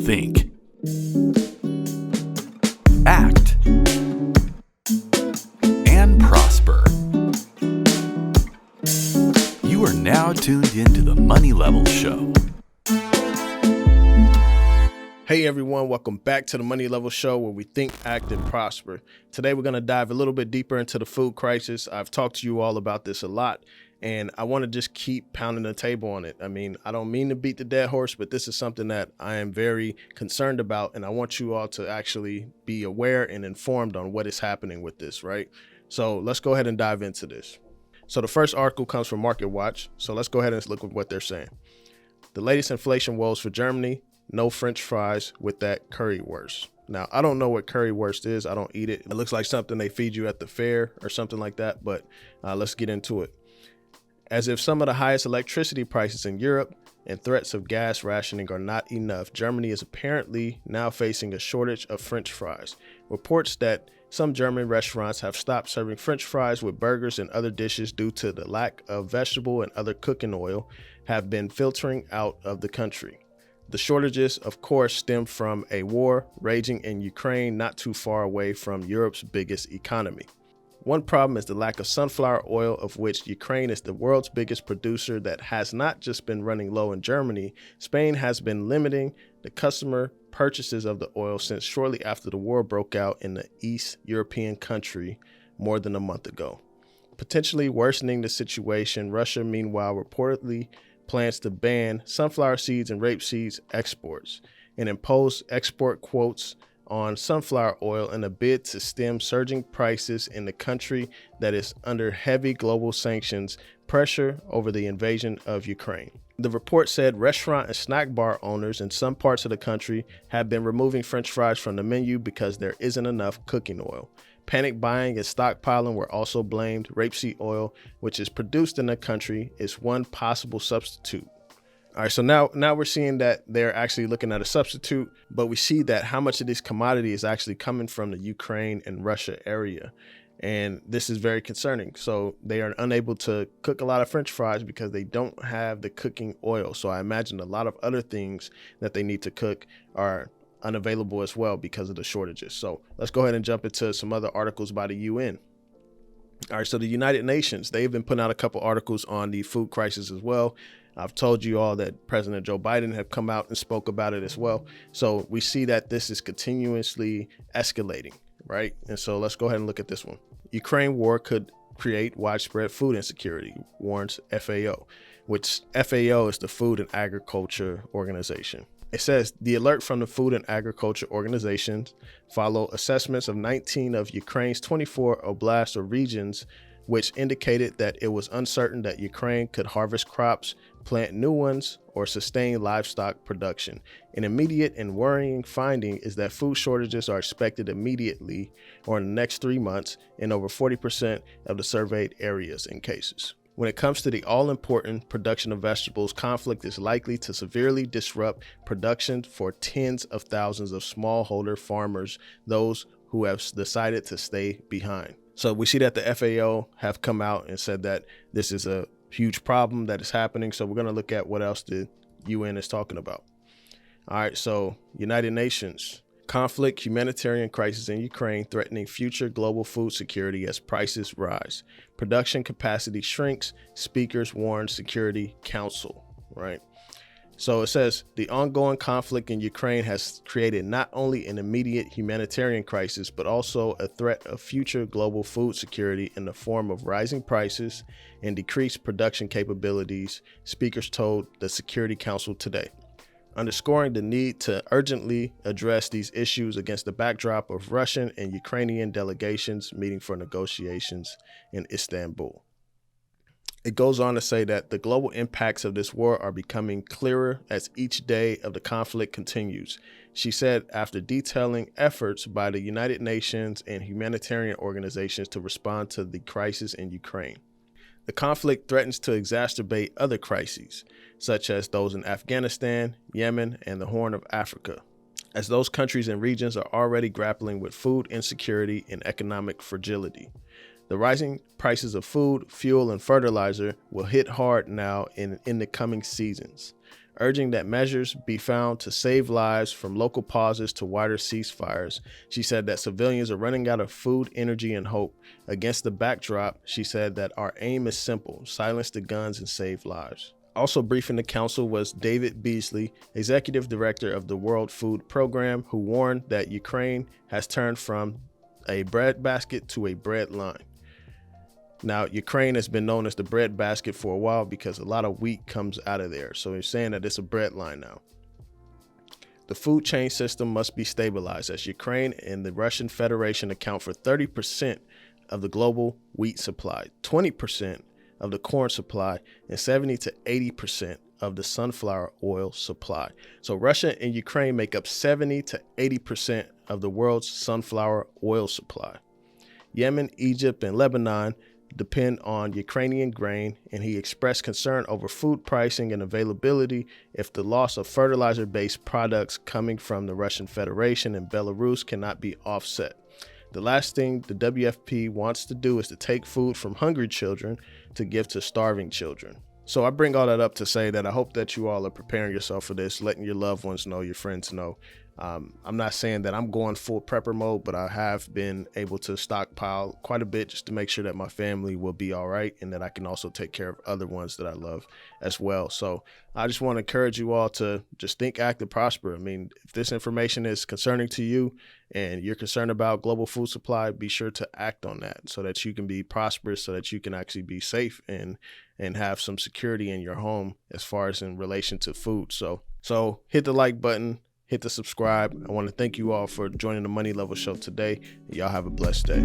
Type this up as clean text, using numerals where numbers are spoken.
think, act, and prosper. You are now tuned into the Money Level Show. Hey everyone, welcome back to the Money Level Show, where we think, act, and prosper. Today we're going to dive a little bit deeper into the food crisis. I've talked to you all about this a lot, and I want to just keep pounding the table on it. I mean, I don't mean to beat the dead horse, but this is something that I am very concerned about, and I want you all to actually be aware and informed on what is happening with this, right? So let's go ahead and dive into this. So the first article comes from Market Watch. So let's go ahead and look at what they're saying. The latest inflation woes for Germany. No French fries with that currywurst. Now, I don't know what currywurst is. I don't eat it. It looks like something they feed you at the fair or something like that, but let's get into it. As if some of the highest electricity prices in Europe and threats of gas rationing are not enough, Germany is apparently now facing a shortage of French fries. Reports that some German restaurants have stopped serving French fries with burgers and other dishes due to the lack of vegetable and other cooking oil have been filtering out of the country. The shortages, of course, stem from a war raging in Ukraine, not too far away from Europe's biggest economy. One problem is the lack of sunflower oil, of which Ukraine is the world's biggest producer. That has not just been running low in Germany. Spain has been limiting the customer purchases of the oil since shortly after the war broke out in the East European country more than a month ago, potentially worsening the situation. Russia, meanwhile, reportedly plans to ban sunflower seeds and rapeseed exports and impose export quotas on sunflower oil in a bid to stem surging prices in the country that is under heavy global sanctions pressure over the invasion of Ukraine. The report said restaurant and snack bar owners in some parts of the country have been removing French fries from the menu because there isn't enough cooking oil. Panic buying and stockpiling were also blamed. Rapeseed oil, which is produced in the country, is one possible substitute. All right, so now we're seeing that they're actually looking at a substitute, but we see that how much of this commodity is actually coming from the Ukraine and Russia area. And this is very concerning. So they are unable to cook a lot of French fries because they don't have the cooking oil. So I imagine a lot of other things that they need to cook are unavailable as well because of the shortages. So let's go ahead and jump into some other articles by the UN. All right, so the United Nations, they've been putting out a couple articles on the food crisis as well. I've told you all that President Joe Biden have come out and spoke about it as well. So we see that this is continuously escalating, right? And so let's go ahead and look at this one. Ukraine war could create widespread food insecurity, warns FAO, which FAO is the Food and Agriculture Organization. It says the alert from the Food and Agriculture Organizations follow assessments of 19 of Ukraine's 24 oblasts or regions, which indicated that it was uncertain that Ukraine could harvest crops, plant new ones, or sustain livestock production. An immediate and worrying finding is that food shortages are expected immediately or in the next 3 months in over 40% of the surveyed areas and cases. When it comes to the all-important production of vegetables, conflict is likely to severely disrupt production for tens of thousands of smallholder farmers, those who have decided to stay behind. So we see that the FAO have come out and said that this is a huge problem that is happening. So we're going to look at what else the UN is talking about. All right, so United Nations. Conflict, humanitarian crisis in Ukraine threatening future global food security as prices rise. Production capacity shrinks, speakers warn Security Council, right? So it says the ongoing conflict in Ukraine has created not only an immediate humanitarian crisis, but also a threat of future global food security in the form of rising prices and decreased production capabilities, speakers told the Security Council today, underscoring the need to urgently address these issues against the backdrop of Russian and Ukrainian delegations meeting for negotiations in Istanbul. It goes on to say that the global impacts of this war are becoming clearer as each day of the conflict continues, she said, after detailing efforts by the United Nations and humanitarian organizations to respond to the crisis in Ukraine. The conflict threatens to exacerbate other crises, such as those in Afghanistan, Yemen, and the Horn of Africa, as those countries and regions are already grappling with food insecurity and economic fragility. The rising prices of food, fuel, and fertilizer will hit hard now in the coming seasons. urging that measures be found to save lives, from local pauses to wider ceasefires. She said that civilians are running out of food, energy, and hope. Against the backdrop, she said that our aim is simple: silence the guns and save lives. Also briefing the council was David Beasley, executive director of the World Food Program, who warned that Ukraine has turned from a breadbasket to a bread line. Now, Ukraine has been known as the bread basket for a while because a lot of wheat comes out of there. So he's saying that it's a bread line now. The food chain system must be stabilized, as Ukraine and the Russian Federation account for 30% of the global wheat supply, 20% of the corn supply, and 70 to 80% of the sunflower oil supply. So Russia and Ukraine make up 70 to 80% of the world's sunflower oil supply. Yemen, Egypt, and Lebanon depend on Ukrainian grain, and he expressed concern over food pricing and availability if the loss of fertilizer-based products coming from the Russian Federation and Belarus cannot be offset. The last thing the WFP wants to do is to take food from hungry children to give to starving children. So I bring all that up to say that I hope that you all are preparing yourself for this, letting your loved ones know, your friends know. I'm not saying that I'm going full prepper mode, but I have been able to stockpile quite a bit just to make sure that my family will be all right and that I can also take care of other ones that I love as well. So I just want to encourage you all to just think, act, and prosper. I mean, if this information is concerning to you and you're concerned about global food supply, be sure to act on that so that you can be prosperous, so that you can actually be safe and have some security in your home as far as in relation to food. So hit the like button. Hit the subscribe. I want to thank you all for joining the Money Level Show today. Y'all have a blessed day.